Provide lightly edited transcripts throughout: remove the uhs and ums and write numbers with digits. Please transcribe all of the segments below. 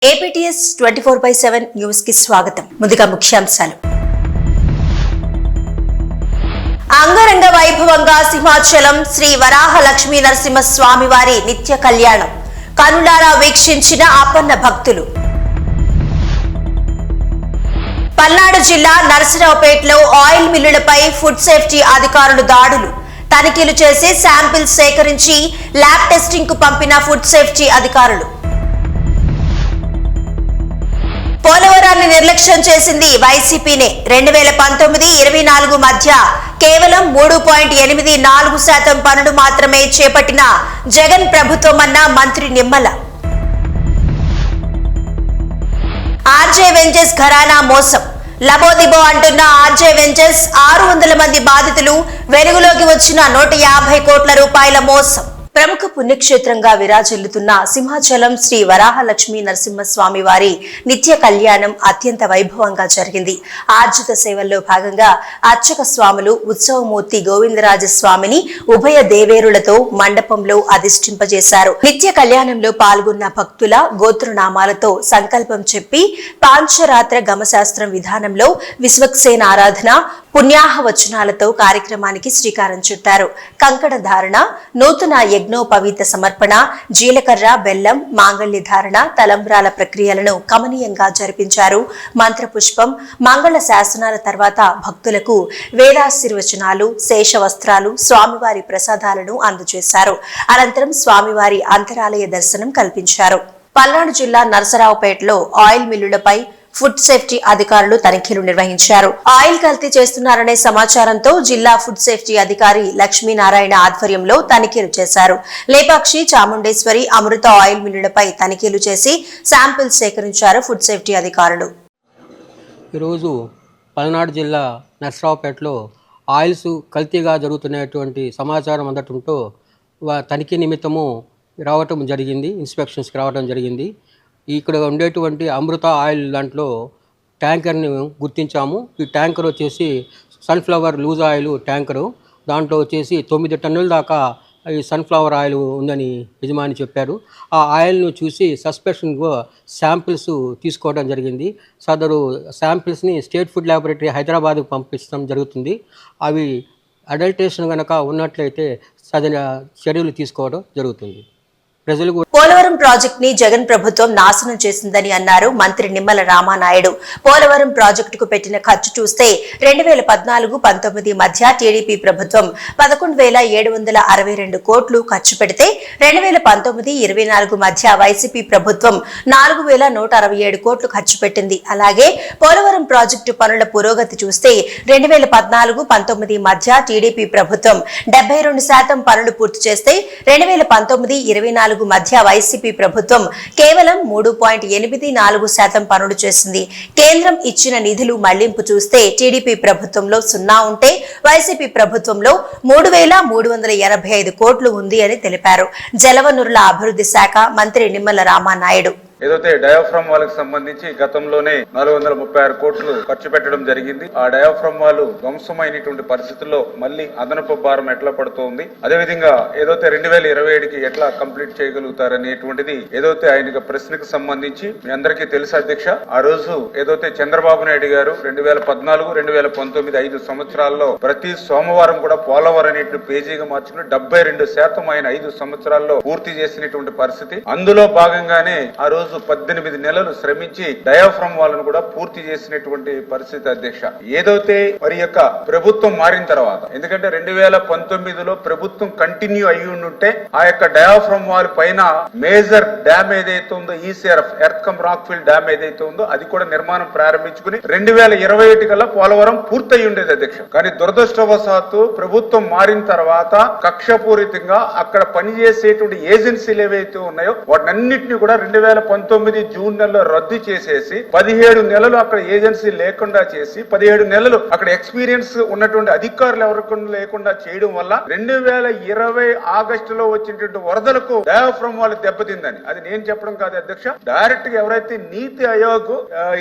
APTS 24/7 news కి స్వాగతం. ముందుగా ముఖ్యాంశాలు. అంగరంగ వైభవంగా సింహాచలం శ్రీ వరాహ లక్ష్మీ నరసింహ స్వామి వారి నిత్య కళ్యాణం కనులారా వీక్షించిన ఆపన్న భక్తులు. పల్నాడు జిల్లా నరసరావుపేటలో ఆయిల్ మిల్లులపై ఫుడ్ సేఫ్టీ అధికారులు దాడులు. తనిఖీలు చేసి శాంపిల్స్ సేకరించి ల్యాబ్ టెస్టింగ్ కు పంపిన ఫుడ్ సేఫ్టీ అధికారులు. పోలవరాన్ని నిర్లక్ష్యం చేసింది వైసీపీనే. 2019-24 మధ్య కేవలం 3.84% పనులు మాత్రమే చేపట్టిన జగన్ ప్రభుత్వం అన్న మంత్రి నిమ్మల. ఆర్జే వెంచర్స్ ఘరానా మోసం. లబోదిబో అంటున్న ఆర్జే వెంచర్స్ 600 మంది బాధితులు, వెలుగులోకి వచ్చిన 150 కోట్ల రూపాయల మోసం. ప్రముఖ పుణ్యక్షేత్రంగా విరాజిల్లుతున్న సింహాచలం శ్రీ వరాహ లక్ష్మీ నరసింహస్వామి వారి నిత్య కళ్యాణం అత్యంత వైభవంగా జరిగింది. ఆర్జిత సేవల్లో భాగంగా అర్చక స్వాములు ఉత్సవమూర్తి గోవిందరాజస్వామిని ఉభయ దేవేరులతో మండపంలో అధిష్ఠింపజేశారు. నిత్య కళ్యాణంలో పాల్గొన్న భక్తుల గోత్రనామాలతో సంకల్పం చెప్పి పాంచరాత్ర గమశాస్త్రం విధానంలో విశ్వక్సేన ఆరాధన, పుణ్యాహ వచనాలతో కార్యక్రమానికి శ్రీకారం చుట్టారు. కంకణ ధారణ, నూతన యజ్ఞోపవీత సమర్పణ, జీలకర్ర, బెల్లం, మాంగళ్య ధారణ, తలంబ్రాల ప్రక్రియలను కమనీయంగా జరిపించారు. మంత్రపుష్పం, మంగళ శాసనాల తర్వాత భక్తులకు వేదాశీర్వచనాలు, శేషవస్త్రాలు, స్వామివారి ప్రసాదాలను అందజేశారు. అనంతరం స్వామివారి అంతరాలయ దర్శనం కల్పించారు. పల్నాడు జిల్లా నరసరావుపేటలో ఆయిల్ మిల్లులపై ఫుడ్ సేఫ్టీ అధికారులు తనిఖీలు నిర్వహించారు. ఆయిల్ కల్తీ చేస్తున్నారనే సమాచారంతో జిల్లా ఫుడ్ సేఫ్టీ అధికారి లక్ష్మీనారాయణ ఆధ్వర్యంలో తనిఖీలు చేశారు. లేపాక్షి, చాముండేశ్వరి, అమృత ఆయిల్ మిల్లులపై తనిఖీలు చేసి శాంపిల్స్ సేకరించారు ఫుడ్ సేఫ్టీ అధికారులు. ఈరోజు పల్నాడు జిల్లా నరసరావుపేటలో ఆయిల్స్ కల్తీగా జరుగుతున్నటువంటి సమాచారం అందటంతో తనిఖీ నిమిత్తము రావటం జరిగింది. ఇన్స్పెక్షన్స్కి రావడం జరిగింది. ఇక్కడ ఉండేటువంటి అమృత ఆయిల్ దాంట్లో ట్యాంకర్ని గుర్తించాము. ఈ ట్యాంకర్ వచ్చేసి సన్ఫ్లవర్ లూజ్ ఆయిల్ ట్యాంకరు. దాంట్లో వచ్చేసి 9 టన్నుల దాకా ఈ సన్ఫ్లవర్ ఆయిల్ ఉందని యజమాని చెప్పారు. ఆ ఆయిల్ను చూసి సస్పెషన్గా శాంపిల్స్ తీసుకోవడం జరిగింది. సదరు శాంపిల్స్ని స్టేట్ ఫుడ్ ల్యాబొరేటరీ హైదరాబాద్కు పంపించడం జరుగుతుంది. అవి అడల్టేషన్ కనుక ఉన్నట్లయితే సదన చర్యలు తీసుకోవడం జరుగుతుంది. పోలవరం ప్రాజెక్ట్ ని జగన్ ప్రభుత్వం నాశనం చేసిందని అన్నారు మంత్రి నిమ్మల రామానాయుడు. పోలవరం ప్రాజెక్టుకు పెట్టిన ఖర్చు చూస్తే 2014-19 మధ్య టీడీపీ ప్రభుత్వం 11,762 కోట్లు ఖర్చు పెడితే 2019-24 మధ్య వైసీపీ ప్రభుత్వం 4,167 కోట్లు ఖర్చు పెట్టింది. అలాగే పోలవరం ప్రాజెక్టు పనుల పురోగతి చూస్తే 2014-19 మధ్య టీడీపీ ప్రభుత్వం 72% పనులు పూర్తి చేస్తే 2019-24 మధ్య వైసీపీ ప్రభుత్వం కేవలం 3.84% పనులు చేసింది. కేంద్రం ఇచ్చిన నిధులు మళ్లింపు చూస్తే టీడీపీ ప్రభుత్వంలో 0 ఉంటే వైసీపీ ప్రభుత్వంలో 3,385 కోట్లు ఉంది అని తెలిపారు. జలవనరుల అభివృద్ధి శాఖ మంత్రి నిమ్మల రామానాయుడు ఏదైతే డయాఫ్రమ్ వాళ్ళకి సంబంధించి గతంలోనే 436 కోట్లు ఖర్చు పెట్టడం జరిగింది. ఆ డయాఫ్రమ్ వాళ్ళు ధ్వంసమైనటువంటి పరిస్థితుల్లో మళ్ళీ అదనపు భారం ఎట్లా పడుతోంది, అదేవిధంగా ఏదైతే 2027కి ఎట్లా కంప్లీట్ చేయగలుగుతారనేటువంటిది ఏదైతే ఆయన ప్రశ్నకు సంబంధించి మీ అందరికీ తెలుసు అధ్యక్ష. ఆ రోజు ఏదైతే చంద్రబాబు నాయుడు గారు 2014-2019 5 సంవత్సరాల్లో ప్రతి సోమవారం కూడా పోలవరం అనేటువంటి పేజీగా మార్చుకుని 72% ఆయన 5 సంవత్సరాల్లో పూర్తి చేసినటువంటి పరిస్థితి. అందులో భాగంగానే ఆ రోజు 18 నెలలు శ్రమించి డయాఫ్రమ్ వాళ్ళను కూడా పూర్తి చేసినటువంటి పరిస్థితి అధ్యక్ష. ఏదైతే మరి యొక్క ప్రభుత్వం మారిన తర్వాత, ఎందుకంటే 2019లో ప్రభుత్వం కంటిన్యూ అయ్యి ఉంటే ఆ యొక్క డయాఫ్రమ్ వాల్ పైన మేజర్ డ్యామ్ ఏదైతే ఉందో ECRF earth cum rock fill dam ఏదైతే ఉందో అది కూడా నిర్మాణం ప్రారంభించుకుని 2021 కల్లా పోలవరం పూర్తయి ఉండేది అధ్యక్ష. కానీ దురదృష్టవశాత్తు ప్రభుత్వం మారిన తర్వాత కక్షపూరితంగా అక్కడ పనిచేసేటువంటి ఏజెన్సీలు ఏవైతే ఉన్నాయో వాటన్నిటిని కూడా 2019 జూన్ నెలలో రద్దు చేసేసి 17 నెలలు అక్కడ ఏజెన్సీ లేకుండా చేసి 17 నెలలు అక్కడ ఎక్స్పీరియన్స్ ఉన్నటువంటి అధికారులు ఎవరికి లేకుండా చేయడం వల్ల 2020 ఆగస్టులో వచ్చినటువంటి వరదలకు డయాఫ్రమ్ వాళ్ళు దెబ్బతిందని అది నేను చెప్పడం కాదు అధ్యక్ష. డైరెక్ట్ గా ఎవరైతే నీతి ఆయోగ్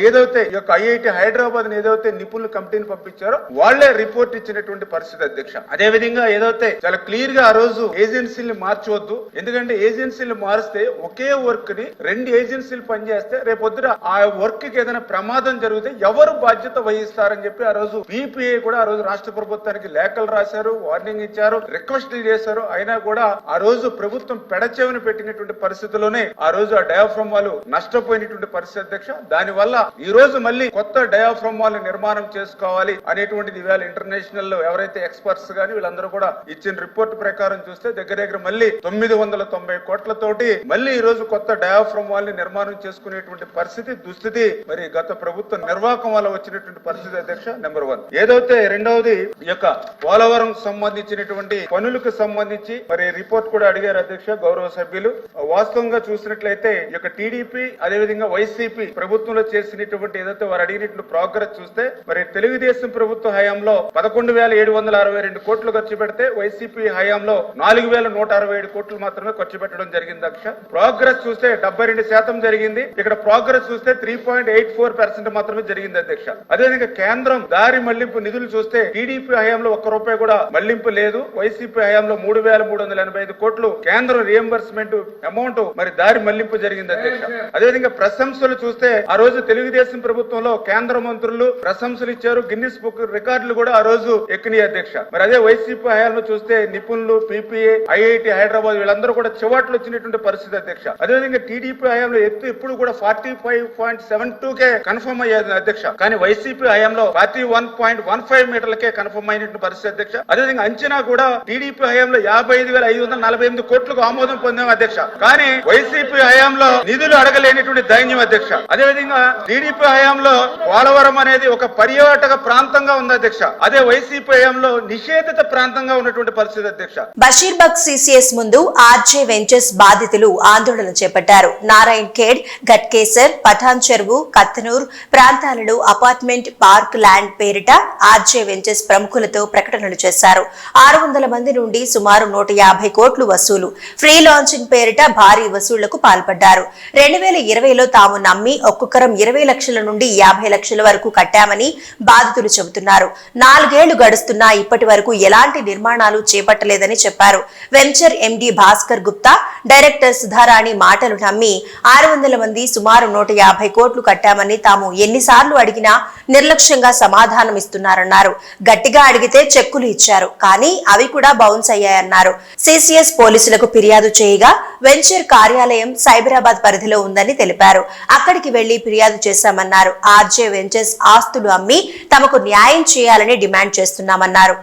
ఏదైతే ఈ యొక్క ఐఐటి హైదరాబాద్ ఏదైతే నిపుణుల కమిటీని పంపించారో వాళ్లే రిపోర్ట్ ఇచ్చినటువంటి పరిస్థితి అధ్యక్ష. అదే విధంగా ఏదైతే చాలా క్లియర్ గా ఆ రోజు ఏజెన్సీని మార్చవద్దు, ఎందుకంటే ఏజెన్సీలు మారిస్తే ఒకే వర్క్ ని 2 ఏజెన్సీలు పనిచేస్తే రేపొద్దున ఆ వర్క్ కి ఏదైనా ప్రమాదం జరిగితే ఎవరు బాధ్యత వహిస్తారని చెప్పి ఆ రోజు బీపీఏ కూడా ఆ రోజు రాష్ట్ర ప్రభుత్వానికి లేఖలు రాశారు, వార్నింగ్ ఇచ్చారు, రిక్వెస్ట్లు చేశారు. అయినా కూడా ఆ రోజు ప్రభుత్వం పెడచెవిని పెట్టినటువంటి పరిస్థితుల్లోనే ఆ రోజు ఆ డయాఫ్రమ్ వాళ్ళు నష్టపోయినటువంటి పరిస్థితి అధ్యక్ష. దాని వల్ల ఈ రోజు మళ్ళీ కొత్త డయాఫ్రమ్ వాళ్ళు నిర్మాణం చేసుకోవాలి అనేటువంటిది ఇవాళ ఇంటర్నేషనల్ ఎవరైతే ఎక్స్పర్ట్స్ గాని వీళ్ళందరూ కూడా ఇచ్చిన రిపోర్ట్ ప్రకారం చూస్తే దగ్గర మళ్ళీ 990 కోట్లతోటి మళ్ళీ ఈ రోజు కొత్త డయాఫ్రమ్ వాళ్ళని నిర్మాణం చేసుకునేటువంటి పరిస్థితి దుస్థితి మరి గత ప్రభుత్వ నిర్వాహకం వల్ల వచ్చినటువంటి పరిస్థితి అధ్యక్ష. నెంబర్ 1. ఏదైతే రెండవది ఈ యొక్క పోలవరం సంబంధించినటువంటి పనులకు సంబంధించి మరి రిపోర్ట్ కూడా అడిగారు అధ్యక్ష గౌరవ సభ్యులు. వాస్తవంగా చూసినట్లయితే ఈ యొక్క టీడీపీ అదేవిధంగా వైసీపీ ప్రభుత్వంలో చేసినటువంటి ఏదైతే వారు అడిగినటువంటి ప్రోగ్రెస్ చూస్తే మరి తెలుగుదేశం ప్రభుత్వ హయాంలో 11,762 కోట్లు ఖర్చు పెడితే వైసీపీ హయాంలో 4,167 కోట్లు మాత్రమే ఖర్చు పెట్టడం జరిగింది అధ్యక్ష. ప్రోగ్రెస్ చూస్తే 72% జరిగింది. ఇక్కడ ప్రోగ్రెస్ చూస్తే 3.84% మాత్రమే జరిగింది అధ్యక్ష. అదేవిధంగా కేంద్రం దారి మళ్లింపు నిధులు చూస్తే టీడీపీ హయాంలో 1 రూపాయి కూడా మళ్లింపు లేదు. వైసీపీ హయాంలో 3,385 కోట్లు కేంద్రం రియంబర్స్మెంట్ అమౌంట్ మరి దారి మళ్లింపు జరిగింది అధ్యక్ష. అదేవిధంగా ప్రశంసలు చూస్తే ఆ రోజు తెలుగుదేశం ప్రభుత్వంలో కేంద్ర మంత్రులు ప్రశంసలు ఇచ్చారు, గిన్నిస్ బుక్ రికార్డులు కూడా ఆ రోజు ఎక్కినాయి అధ్యక్ష. మరి అదే వైసీపీ హయాంలో చూస్తే నిపుణులు, పీపీఏ, ఐఐటి హైదరాబాద్ వీళ్ళందరూ కూడా చివాట్లు వచ్చినటువంటి పరిస్థితి అధ్యక్ష. అదేవిధంగా టీడీపీ హయాంలో ఎత్తు ఎప్పుడు కూడా 45.72కే కన్ఫర్మ్ అయ్యేది అధ్యక్ష. కానీ వైసీపీ హయాంలో 41.15 మీటర్లకే కన్ఫర్మ్ అయినటువంటి పరిస్థితి అధ్యక్ష. అదేవిధంగా అంచనా కూడా టీడీపీ హయాంలో 55,548 కోట్లకు ఆమోదం పొందాం అధ్యక్ష. కానీ వైసీపీ హయాంలో నిధులు అడగలేనిటువంటి దైన్యం అధ్యక్ష. అదేవిధంగా టీడీపీ హయాంలో పోలవరం అనేది ఒక పర్యాటక ప్రాంతంగా ఉంది అధ్యక్ష. అదే వైసీపీ హయాంలో నిషేధిత ప్రాంతంగా ఉన్నటువంటి పరిస్థితి అధ్యక్ష. బషీర్బాగ్ సిసిఎస్ ముందు ఆర్జే వెంచర్స్ బాధితులు ఆందోళన చేపట్టారు. నారాయణ్ ఖేడ్, గట్కేసర్, పఠాన్ చెరువు, కత్తనూర్ ప్రాంతాలలో అపార్ట్మెంట్ పార్క్ ల్యాండ్ పేరిట ఆర్జే వెంచర్స్ ప్రముఖులతో ప్రకటనలు చేశారు. 600 మంది నుండి సుమారు 150 కోట్లు వసూలు, ఫ్రీ లాంచింగ్ పేరిట భారీ వసూళ్లకు పాల్పడ్డారు. 2020లో తాము నమ్మి ఒక్కొక్కరం 20 లక్షల నుండి 50 లక్షల వరకు కట్టామని బాధితులు చెబుతున్నారు. 4 ఏళ్లు గడుస్తున్నా ఇప్పటి వరకు ఎలాంటి నిర్మాణాలు చేపట్టలేదని చెప్పారు. Venture MD Bhaskar Gupta, director Sudharani మాటలు నమ్మి 600 మంది సుమారు 150 కోట్లు కట్టామని తాము ఎన్నిసార్లు అడిగినా నిర్లక్ష్యంగా సమాధానం ఇస్తున్నారన్నారు. గట్టిగా అడిగితే చెక్కులు ఇచ్చారు, కానీ అవి కూడా బౌన్స్ అయ్యాయన్నారు. సిసిఎస్ పోలీసులకు ఫిర్యాదు చేయగా వెంచర్ కార్యాలయం సైబరాబాద్ పరిధిలో ఉందని తెలిపారు. అక్కడికి వెళ్లి ఫిర్యాదు చేశామన్నారు. ఆర్జే వెంచర్స్ ఆస్తులు అమ్మి తమకు న్యాయం చేయాలని డిమాండ్ చేస్తున్నామన్నారు.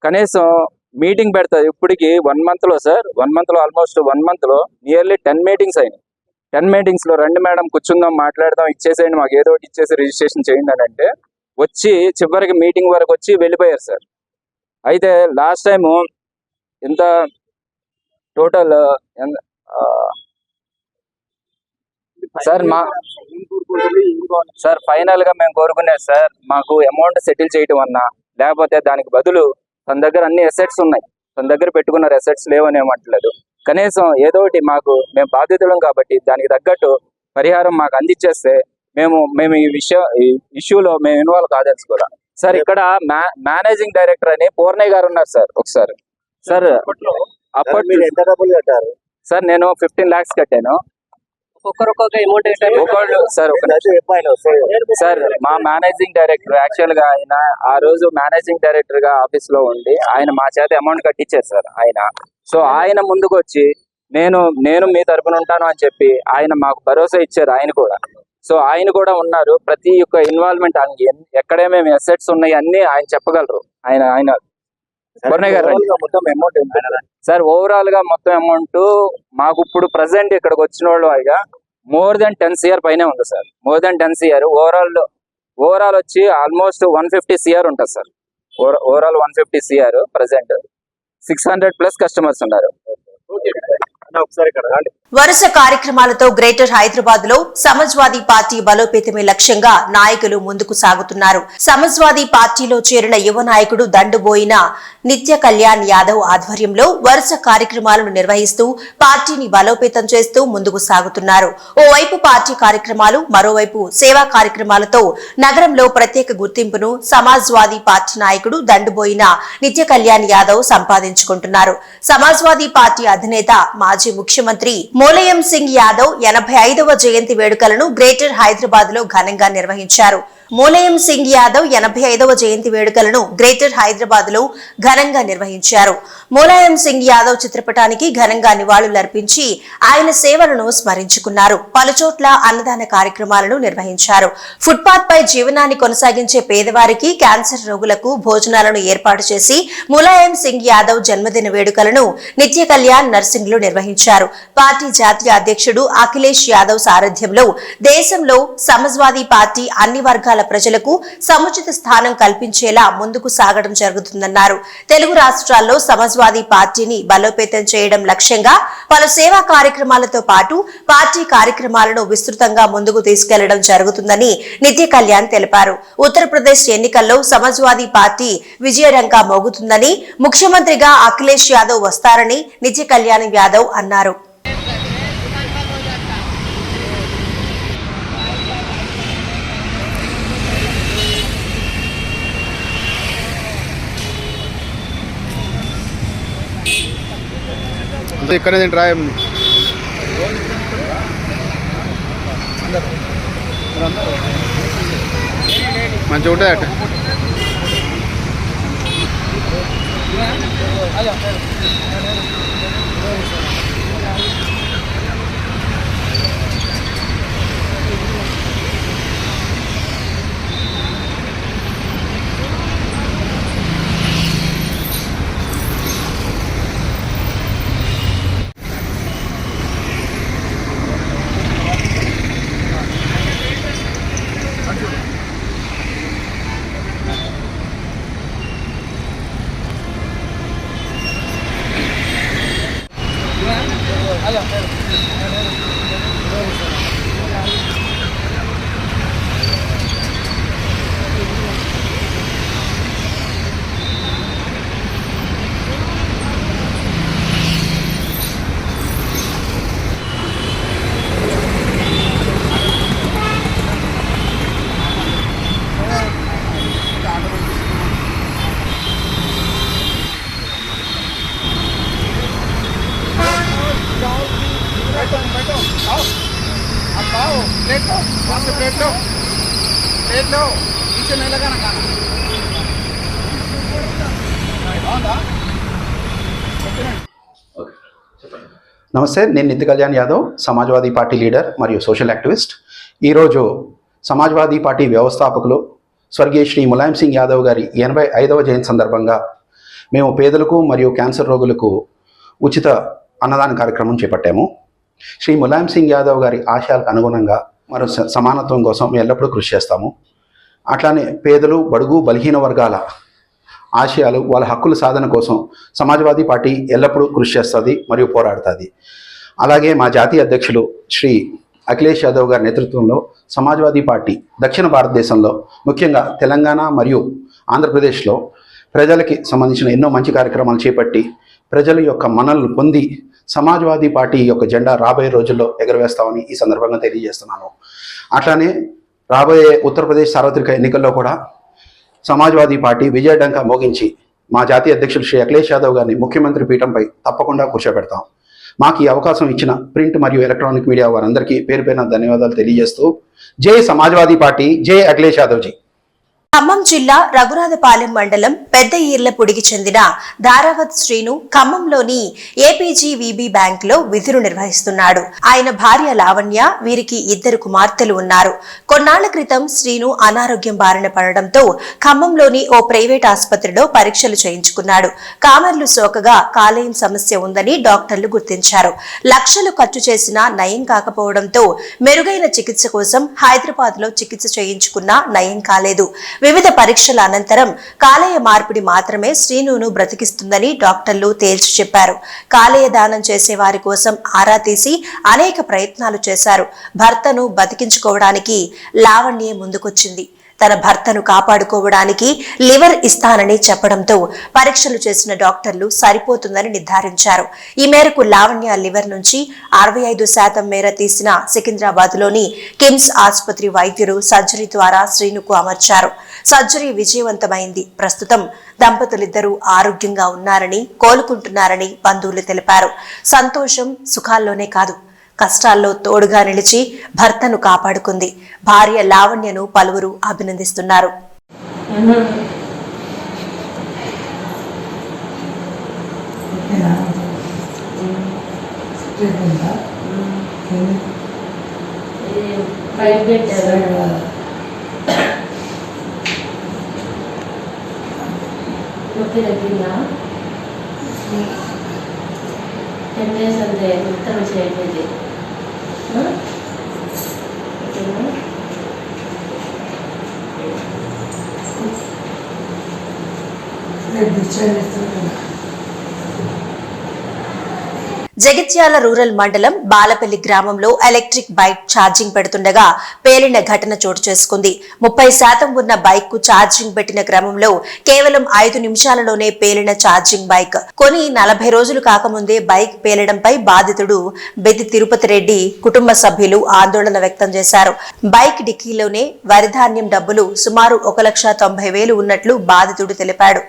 కనీసం మీటింగ్ పెడతారు ఇప్పటికి 1 మంత్ లో సార్, 1 మంత్ లో ఆల్మోస్ట్ 1 మంత్ లో నియర్లీ 10 మీటింగ్స్ అయినాయి. 10 మీటింగ్స్ లో రండి మేడం కూర్చుందాం, మాట్లాడదాం, ఇచ్చేసేయండి, మాకు ఏదో ఒకటి ఇచ్చేసి రిజిస్ట్రేషన్ చేయండి అని అంటే వచ్చి చివరికి మీటింగ్ వరకు వచ్చి వెళ్ళిపోయారు సార్. అయితే లాస్ట్ టైము ఎంత టోటల్ సార్ ఫైనల్ గా మేము కోరుకునేది సార్, మాకు అమౌంట్ సెటిల్ చేయటం అన్నా లేకపోతే దానికి బదులు తన దగ్గర అన్ని అసెట్స్ ఉన్నాయి, తన దగ్గర పెట్టుకున్న అసెట్స్ లేవని ఏమంటలేదు. కనీసం ఏదో ఒకటి మాకు మేము బాధితులం కాబట్టి దానికి తగ్గట్టు పరిహారం మాకు అందించేస్తే మేము ఈ ఇష్యూలో మేము ఇన్వాల్వ్ కాదలుచుకోవాలి సార్. ఇక్కడ మేనేజింగ్ డైరెక్టర్ అని పూర్ణయ్య గారు ఉన్నారు సార్. ఒకసారి సార్ అప్పట్లో ఎంత డబ్బులు కట్టారు సార్? నేను 15 lakhs కట్టాను. సార్ మా మేనేజింగ్ డైరెక్టర్ యాక్చువల్ గా ఆయన ఆ రోజు మేనేజింగ్ డైరెక్టర్ గా ఆఫీస్ లో ఉండి ఆయన మా చేత అమౌంట్ కట్టించారు సార్ ఆయన. సో ఆయన ముందుకు వచ్చి నేను మీ తరపున ఉంటాను అని చెప్పి ఆయన మాకు భరోసా ఇచ్చారు ఆయన కూడా. సో ఆయన కూడా ఉన్నారు. ప్రతి ఒక్క ఇన్వాల్వ్మెంట్ ఎక్కడేమేమి అసెట్స్ ఉన్నాయి అన్ని ఆయన చెప్పగలరు. ఆయన సార్ ఓవరాల్ గా మొత్తం అమౌంట్ మాకు ఇప్పుడు ప్రెసెంట్ ఇక్కడికి వచ్చిన వాళ్ళు అయిగా more than 10 CR పైనే ఉంది sir. more than 10 CR overall వచ్చి ఆల్మోస్ట్ 150 CR ఉంటుంది sir. Overall 150 CR present 600+ customers ఉన్నారు. వరుస కార్యక్రమాలతో గ్రేటర్ హైదరాబాద్ లో సమాజ్వాదీ పార్టీ బలోపేతమే లక్ష్యంగా నాయకులు ముందుకు సాగుతున్నారు. సమాజ్వాదీ పార్టీలో చేరిన యువ నాయకుడు దండుబోయిన నిత్య కళ్యాణ్ యాదవ్ ఆధ్వర్యంలో వరుస కార్యక్రమాలను నిర్వహిస్తూ పార్టీని బలోపేతం చేస్తూ ముందుకు సాగుతున్నారు. ఓవైపు పార్టీ కార్యక్రమాలు, మరోవైపు సేవా కార్యక్రమాలతో నగరంలో ప్రత్యేక గుర్తింపును సమాజ్వాదీ పార్టీ నాయకుడు దండుబోయిన నిత్య కళ్యాణ్ యాదవ్ సంపాదించుకుంటున్నారు. సమాజ్వాదీ పార్టీ అధినేత మాజీ మాజీ ముఖ్యమంత్రి ములాయం సింగ్ యాదవ్ 85వ జయంతి వేడుకలను గ్రేటర్ హైదరాబాద్ లో ఘనంగా నిర్వహించారు. ములాయం సింగ్ యాదవ్ 85వ జయంతి వేడుకలను గ్రేటర్ హైదరాబాద్ లో ఘనంగా నిర్వహించారు. ములాయం సింగ్ యాదవ్ చిత్రపటానికి ఘనంగా నివాళులర్పించి ఆయన సేవలను స్మరించుకున్నారు. పలుచోట్ల అన్నదాన కార్యక్రమాలను నిర్వహించారు. ఫుట్పాత్ పై జీవనాన్ని కొనసాగించే పేదవారికి, క్యాన్సర్ రోగులకు భోజనాలను ఏర్పాటు చేసి ములాయం సింగ్ యాదవ్ జన్మదిన వేడుకలను నిత్య కళ్యాణ్ నర్సింగ్ లో నిర్వహించారు. పార్టీ జాతీయ అధ్యక్షుడు అఖిలేష్ యాదవ్ సారథ్యంలో దేశంలో సమాజ్వాదీ పార్టీ అన్ని వర్గాల ప్రజలకు సముచిత స్థానం కల్పించేలా ముందుకు సాగడం జరుగుతుందన్నారు. తెలుగు రాష్ట్రాల్లో సమాజ్వాదీ పార్టీని బలోపేతం చేయడం లక్ష్యంగా పలు సేవా కార్యక్రమాలతో పాటు పార్టీ కార్యక్రమాలను విస్తృతంగా ముందుకు తీసుకెళ్లడం జరుగుతుందని నిత్య కళ్యాణ్ తెలిపారు. ఉత్తరప్రదేశ్ ఎన్నికల్లో సమాజ్వాదీ పార్టీ విజయడంకా మోగుతుందని, ముఖ్యమంత్రిగా అఖిలేష్ యాదవ్ వస్తారని నిత్య కళ్యాణ్ యాదవ్ అన్నారు. ఇక్కడ తింటారా మంచిగా ఉంటుంది అట. నమస్తే, నేను నిత్య కళ్యాణ్ యాదవ్, సమాజ్వాదీ పార్టీ లీడర్ మరియు సోషల్ యాక్టివిస్ట్. ఈరోజు సమాజ్వాదీ పార్టీ వ్యవస్థాపకులు స్వర్గీయ శ్రీ ములాయం సింగ్ యాదవ్ గారి 85వ జయంతి సందర్భంగా మేము పేదలకు మరియు క్యాన్సర్ రోగులకు ఉచిత అన్నదాన కార్యక్రమం చేపట్టాము. శ్రీ ములాయం సింగ్ యాదవ్ గారి ఆశయాలకు అనుగుణంగా మరో సమానత్వం కోసం మేము ఎల్లప్పుడూ కృషి చేస్తాము. అట్లానే పేదలు, బడుగు, బలహీన వర్గాల ఆశయాలు, వాళ్ళ హక్కుల సాధన కోసం సమాజ్వాదీ పార్టీ ఎల్లప్పుడూ కృషి చేస్తుంది మరియు పోరాడుతుంది. అలాగే మా జాతీయ అధ్యక్షులు శ్రీ అఖిలేష్ యాదవ్ గారి నేతృత్వంలో సమాజ్వాదీ పార్టీ దక్షిణ భారతదేశంలో, ముఖ్యంగా తెలంగాణ మరియు ఆంధ్రప్రదేశ్లో ప్రజలకి సంబంధించిన ఎన్నో మంచి కార్యక్రమాలు చేపట్టి ప్రజల యొక్క మన్ననలు పొంది సమాజ్వాదీ పార్టీ యొక్క జెండా రాబోయే రోజుల్లో ఎగరవేస్తామని ఈ సందర్భంగా తెలియజేస్తున్నాను. అట్లానే రాబోయే ఉత్తరప్రదేశ్ సార్వత్రిక ఎన్నికల్లో కూడా సమాజ్వాదీ పార్టీ విజయడంకా మోగించి మా జాతీయ అధ్యక్షులు శ్రీ అఖిలేష్ యాదవ్ గారిని ముఖ్యమంత్రి పీఠంపై తప్పకుండా కూర్చోబెడతాం. మాకు ఈ అవకాశం ఇచ్చిన ప్రింట్ మరియు ఎలక్ట్రానిక్ మీడియా వారందరికీ పేరు పేరున ధన్యవాదాలు తెలియజేస్తూ జై సమాజ్వాదీ పార్టీ, జై అఖిలేష్ యాదవ్ జీ. ఖమ్మం జిల్లా రఘునాథపాలెం మండలం పెద్ద ఈర్లపూడికి చెందిన ధారావత్ శ్రీను ఖమ్మంలోని ఏపీజీవీబీ బ్యాంక్ లో విధులు నిర్వహిస్తున్నాడు. ఆయన భార్య లావణ్య, వీరికి 2 కుమార్తెలు ఉన్నారు. కొన్నాళ్ల క్రితం శ్రీను అనారోగ్యం బారిన పడడంతో ఖమ్మంలోని ఓ ప్రైవేట్ ఆసుపత్రిలో పరీక్షలు చేయించుకున్నాడు. కామర్లు సోకగా కాలేయం సమస్య ఉందని డాక్టర్లు గుర్తించారు. లక్షలు ఖర్చు చేసినా నయం కాకపోవడంతో మెరుగైన చికిత్స కోసం హైదరాబాద్ లో చికిత్స చేయించుకున్నా నయం కాలేదు. వివిధ పరీక్షల అనంతరం కాలేయ మార్పిడి మాత్రమే శ్రీనును బ్రతికిస్తుందని డాక్టర్లు తేల్చి చెప్పారు. కాలేయ దానం చేసే వారి కోసం ఆరా తీసి అనేక ప్రయత్నాలు చేశారు. భర్తను బతికించుకోవడానికి లావణ్యే ముందుకొచ్చింది. తన భర్తను కాపాడుకోవడానికి లివర్ ఇస్తానని చెప్పడంతో పరీక్షలు చేసిన డాక్టర్లు సరిపోతుందని నిర్ధారించారు. ఈ మేరకు లావణ్య లివర్ నుంచి 65% మేర తీసిన సికింద్రాబాద్లోని కిమ్స్ ఆసుపత్రి వైద్యులు సర్జరీ ద్వారా శ్రీనుకు అమర్చారు. సర్జరీ విజయవంతమైంది. ప్రస్తుతం దంపతులిద్దరూ ఆరోగ్యంగా ఉన్నారని, కోలుకుంటున్నారని బంధువులు తెలిపారు. సంతోషం సుఖాల్లోనే కాదు, కష్టాల్లో తోడుగా నిలిచి భర్తను కాపాడుకుంది. భార్య లావణ్యను పలువురు అభినందిస్తున్నారు. జగిత్యాల రూరల్ మండలం బాలపల్లి గ్రామంలో ఎలక్ట్రిక్ బైక్ ఛార్జింగ్ పెడుతుండగా పేలిన ఘటన చోటు చేసుకుంది. 30% ఉన్న బైక్ కు ఛార్జింగ్ పెట్టిన క్రమంలో కేవలం 5 నిమిషాలలోనే పేలిన ఛార్జింగ్ బైక్. కొని 40 రోజులు కాకముందే బైక్ పేలడంపై బాధితుడు బెది తిరుపతి రెడ్డి కుటుంబ సభ్యులు ఆందోళన వ్యక్తం చేశారు. బైక్ డిక్కీలోనే వరిధాన్యం డబ్బులు సుమారు 1,90,000 ఉన్నట్లు బాధితుడు తెలిపాడు.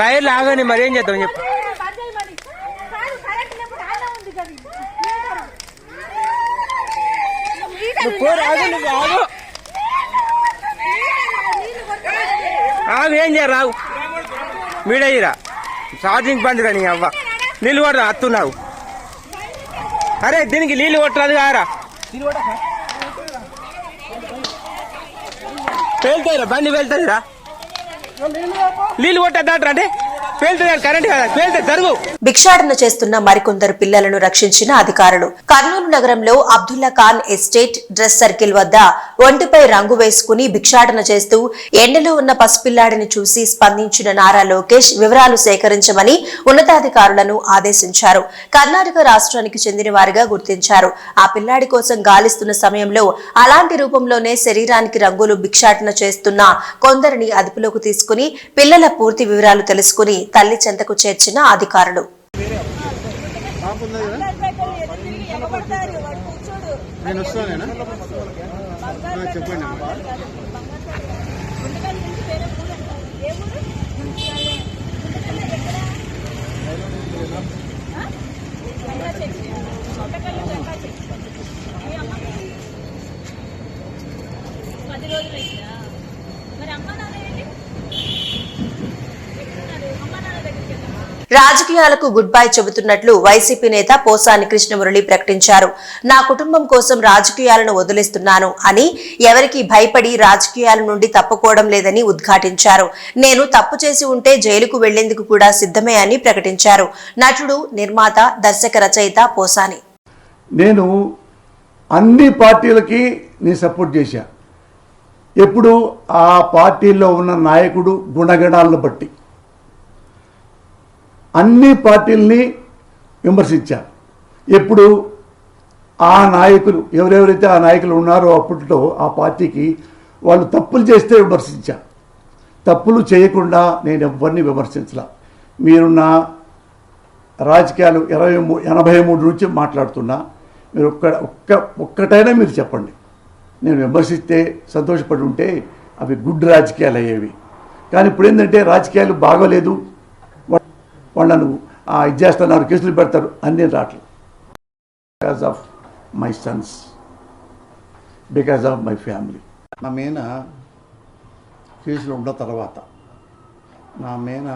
వైర్లు ఆగని మరి ఏం చేద్దాం చెప్పు. ఆగు ఏం చేయరు రావు మీడయ్యరా ఛార్జింగ్ బంద్ కానీ అవ్వ నీళ్ళు కొడరా అత్తున్నావు. అరే దీనికి నీళ్ళు కొట్టరాదు కారా పేలుతాయిరా బండి వెళ్తాయిరా నీళ్ళు కొట్టద్దాట్రా అంటే పేలుతుంది కరెంట్ కదా పేలితే జరుగు. భిక్షాటన చేస్తున్న మరికొందరు పిల్లలను రక్షించిన అధికారులు. కర్నూలు నగరంలో Abdullah Khan estate dress circle వద్ద ఒంటిపై రంగు వేసుకుని భిక్షాటన చేస్తూ ఎండలో ఉన్న పసిపిల్లాడిని చూసి స్పందించిన నారా లోకేష్ వివరాలు సేకరించమని ఉన్నతాధికారులను ఆదేశించారు. కర్ణాటక రాష్ట్రానికి చెందిన వారిగా గుర్తించారు. ఆ పిల్లాడి కోసం గాలిస్తున్న సమయంలో అలాంటి రూపంలోనే శరీరానికి రంగులు భిక్షాటన చేస్తున్న కొందరిని అదుపులోకి తీసుకుని పిల్లల పూర్తి వివరాలు తెలుసుకుని తల్లి చెంతకు చేర్చిన అధికారులు. రాజకీయాలకు గుడ్ బై చెబుతున్నట్లు వైసీపీ నేత పోసాని కృష్ణమురళి ప్రకటించారు. నా కుటుంబం కోసం రాజకీయాలను వదిలేస్తున్నాను అని ఎవరికి భయపడి రాజకీయాల నుండి తప్పుకోవడం లేదని ఉద్ఘాటించారు. నేను తప్పు చేసి ఉంటే జైలుకు వెళ్లేందుకు కూడా సిద్ధమే అని ప్రకటించారు. నటుడు, నిర్మాత, దర్శక రచయిత పోసాని. నేను అన్ని పార్టీలకి నేను సపోర్ట్ చేశా. ఎప్పుడు ఆ పార్టీలో ఉన్న నాయకుడు గుణగణాలను బట్టి అన్ని పార్టీల్ని విమర్శించా. ఎప్పుడు ఆ నాయకులు ఎవరెవరైతే ఆ నాయకులు ఉన్నారో అప్పట్లో ఆ పార్టీకి వాళ్ళు తప్పులు చేస్తే విమర్శించా. తప్పులు చేయకుండా నేను ఎవరిని విమర్శించలా. మీరున్న రాజకీయాలు 83 నుంచి మాట్లాడుతున్నా. మీరు ఒక్కటైనా మీరు చెప్పండి. నేను విమర్శిస్తే సంతోషపడి ఉంటే అవి గుడ్ రాజకీయాలు అయ్యేవి. కానీ ఇప్పుడు ఏంటంటే రాజకీయాలు బాగోలేదు, వాళ్ళను ఇది చేస్తున్నారు, కేసులు పెడతారు, అన్నీ రావట్లేదు. Because of my Sons, because of my family. నా మీద కేసులు ఉన్న తర్వాత నా మీద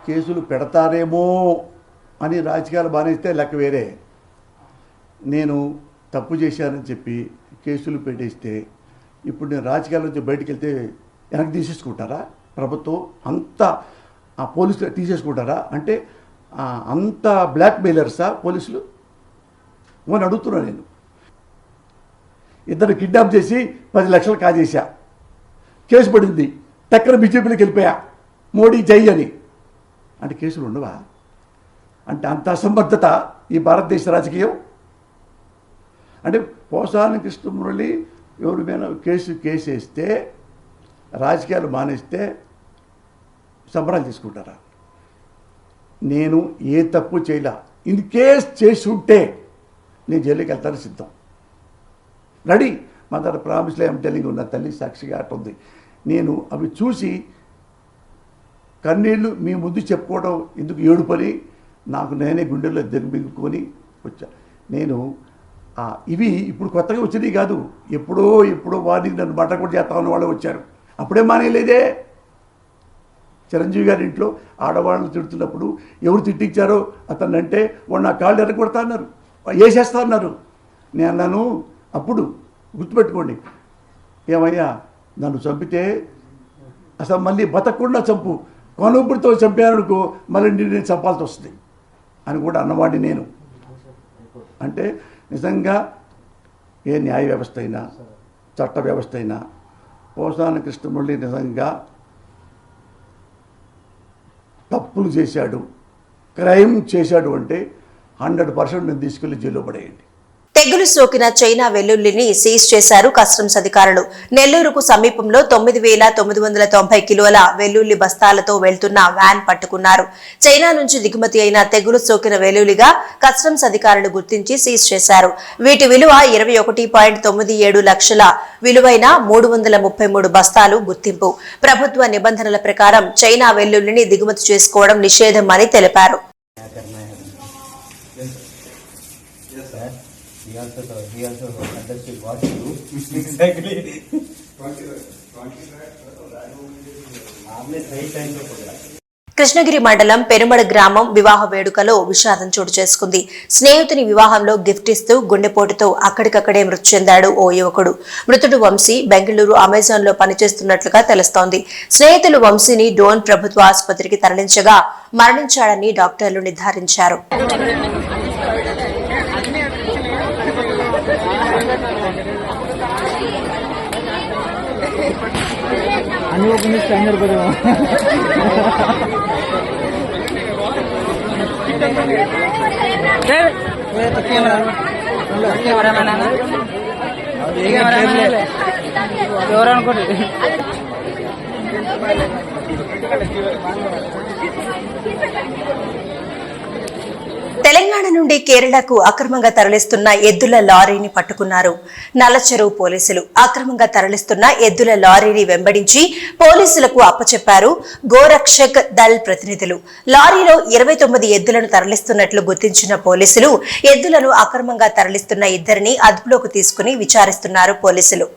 కేసులు పెడతారేమో అని రాజకీయాలు బానేస్తే లెక్క వేరే. నేను తప్పు చేశానని చెప్పి కేసులు పెట్టేస్తే ఇప్పుడు నేను రాజకీయాల నుంచి బయటికి వెళ్తే వెనక్కి తీసేసుకుంటారా? ప్రభుత్వం అంతా ఆ పోలీసులు తీసేసుకుంటారా? అంటే అంత బ్లాక్ మెయిలర్సా పోలీసులు అని అడుగుతున్నా. నేను ఇద్దరు కిడ్నాప్ చేసి 10 లక్షలు కాజేశా, కేసు పడింది, టక్కన బీజేపీలోకి వెళ్ళిపోయా, మోడీ జై అని. అంటే కేసులు ఉండవా? అంటే అంత అసమర్థత ఈ భారతదేశ రాజకీయం. అంటే పోసాని కృష్ణమురళి ఎవరి మీద కేసు వేస్తే రాజకీయాలు మానేస్తే సంబరాలు తీసుకుంటారా? నేను ఏ తప్పు చేయలే. ఇన్ కేస్ చేసి ఉంటే నేను జైలుకి వెళ్తాను సిద్ధం, రెడీ. మా దగ్గర ప్రామిస్లో ఏం టెలింగ్ ఉన్న తల్లి సాక్షిగా అట్టుంది. నేను అవి చూసి కన్నీళ్ళు మీ ముందు చెప్పుకోవడం ఎందుకు ఏడుపని నాకు నేనే గుండెల్లో దిగుబింగుకొని వచ్చా. నేను ఇవి ఇప్పుడు కొత్తగా వచ్చినవి కాదు, ఎప్పుడో వాడిని నన్ను బట్ట కూడా చేస్తామని వాళ్ళు వచ్చారు. అప్పుడే మానేయలేదే. చిరంజీవి గారి ఇంట్లో ఆడవాళ్ళని తిడుతున్నప్పుడు ఎవరు తిట్టించారో అతన్ని అంటే వాడు నా కాళ్ళు ఎరగొడతా అన్నారు, వేసేస్తా అన్నారు. నేను అన్నాను అప్పుడు, గుర్తుపెట్టుకోండి, ఏమయ్యా నన్ను చంపితే అసలు మళ్ళీ బతకకుండా చంపు, కొనుబ్బుడితో చంపానుకో మళ్ళీ నేను చంపాల్సి వస్తుంది అని కూడా అన్నవాడిని నేను. అంటే నిజంగా ఏ న్యాయ వ్యవస్థ అయినా చట్ట వ్యవస్థ అయినా పోసాని కృష్ణమురళి నిజంగా తప్పులు చేశాడు, క్రైమ్ చేశాడు అంటే 100% నేను తీసుకెళ్లి జైల్లో పడేయండి. తెగులు సోకిన చైనా వెల్లుల్లిని సీజ్ చేశారు కస్టమ్స్ అధికారులు. నెల్లూరుకు సమీపంలో 9,990 కిలోల వెల్లుల్లి బస్తాలతో వెళ్తున్న వ్యాన్ పట్టుకున్నారు. చైనా నుంచి దిగుమతి అయిన తెగులు సోకిన వెల్లుల్లిగా కస్టమ్స్ అధికారులు గుర్తించి సీజ్ చేశారు. వీటి విలువ 21.97 లక్షల విలువైన 333 బస్తాలు గుర్తింపు. ప్రభుత్వ నిబంధనల ప్రకారం చైనా వెల్లుల్లిని దిగుమతి చేసుకోవడం నిషేధం అని తెలిపారు. కృష్ణగిరి మండలం పెరుమడ గ్రామం వివాహ వేడుకలో విషాదం చోటు చేసుకుంది. స్నేహితుని వివాహంలో గిఫ్ట్ ఇస్తూ గుండెపోటుతో అక్కడికక్కడే మృతి చెందాడు ఓ యువకుడు. మృతుడు వంశీ బెంగళూరు అమెజాన్ లో పనిచేస్తున్నట్లుగా తెలుస్తోంది. స్నేహితులు వంశీని డోన్ ప్రభుత్వ ఆసుపత్రికి తరలించగా మరణించాడని డాక్టర్లు నిర్ధారించారు. తెలంగాణ నుండి కేరళకు అక్రమంగా తరలిస్తున్న ఎద్దుల లారీని పట్టుకున్నారు నల్లచెరువు పోలీసులు. అక్రమంగా తరలిస్తున్న ఎద్దుల లారీని వెంబడించి పోలీసులకు అప్పచెప్పారు గోరక్షక్ దళ్ ప్రతినిధులు. లారీలో 29 ఎద్దులను తరలిస్తున్నట్లు గుర్తించిన పోలీసులు ఎద్దులను అక్రమంగా తరలిస్తున్న ఇద్దరిని అదుపులోకి తీసుకుని విచారిస్తున్నారు పోలీసులు.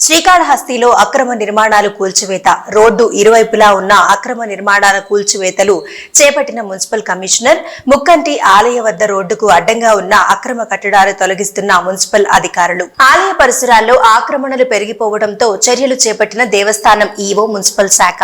శ్రీకాళహస్తిలో అక్రమ నిర్మాణాలు కూల్చివేత. రోడ్డు ఇరువైపులా ఉన్న అక్రమ నిర్మాణాల కూల్చివేతలు చేపట్టిన మున్సిపల్ కమిషనర్. ముక్కంటి ఆలయ వద్ద రోడ్డుకు అడ్డంగా ఉన్న అక్రమ కట్టడాలు తొలగిస్తున్న మున్సిపల్ అధికారులు. ఆలయ పరిసరాల్లో ఆక్రమణలు పెరిగిపోవడంతో చర్యలు చేపట్టిన దేవస్థానం ఈవో, మున్సిపల్ శాఖ.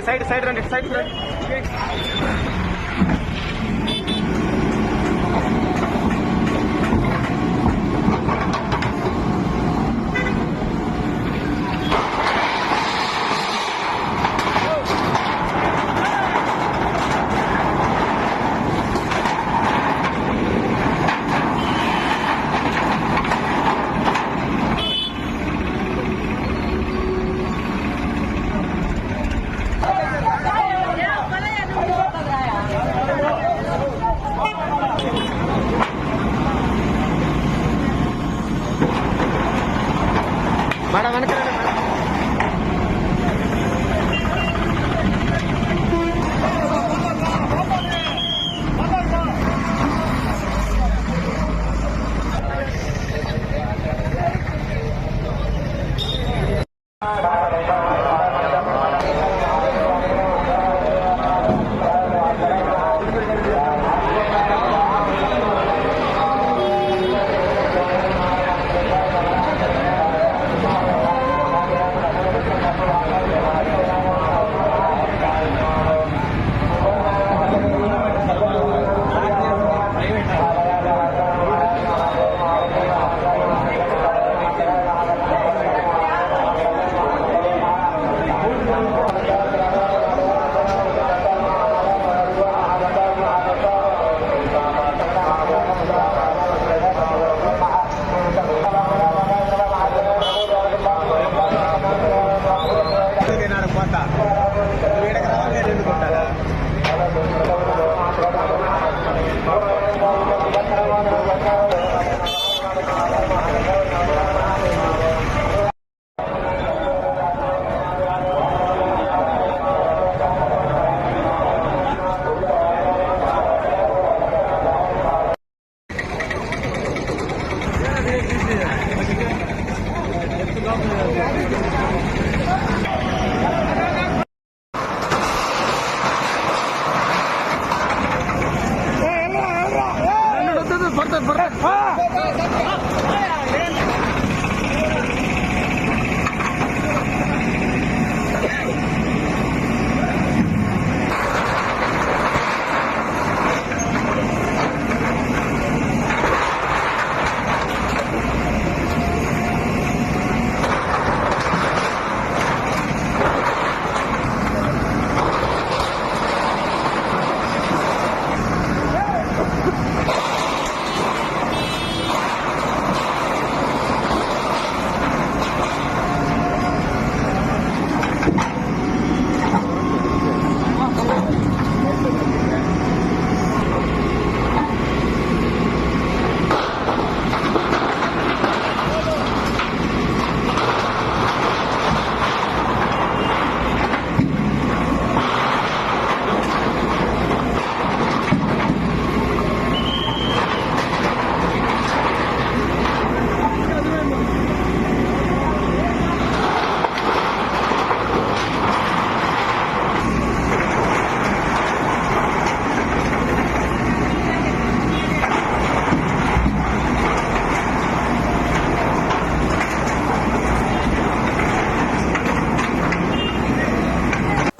సైడ్ రండి సైడ్ మేడం వెనక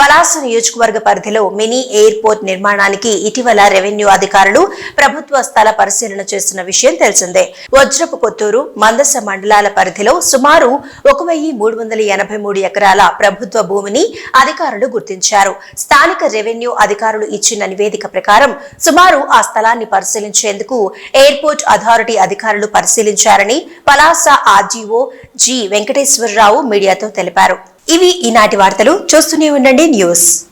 పలాస నియోజకవర్గ పరిధిలో మినీ ఎయిర్పోర్ట్ నిర్మాణానికి ఇటీవల రెవెన్యూ అధికారులు ప్రభుత్వ స్థల పరిశీలన చేస్తున్న విషయం తెలిసిందే. వజ్రపు కొత్తూరు, మందస మండలాల పరిధిలో సుమారు 1383 ఎకరాల ప్రభుత్వ భూమిని అధికారులు గుర్తించారు. స్థానిక రెవెన్యూ అధికారులు ఇచ్చిన నివేదిక ప్రకారం సుమారు ఆ స్థలాన్ని పరిశీలించేందుకు ఎయిర్పోర్ట్ అథారిటీ అధికారులు పరిశీలించారని పలాస ఆర్జీఓ జి వెంకటేశ్వరరావు మీడియాతో తెలిపారు. ఇవి ఈనాటి వార్తలు. చూస్తూనే ఉండండి న్యూస్.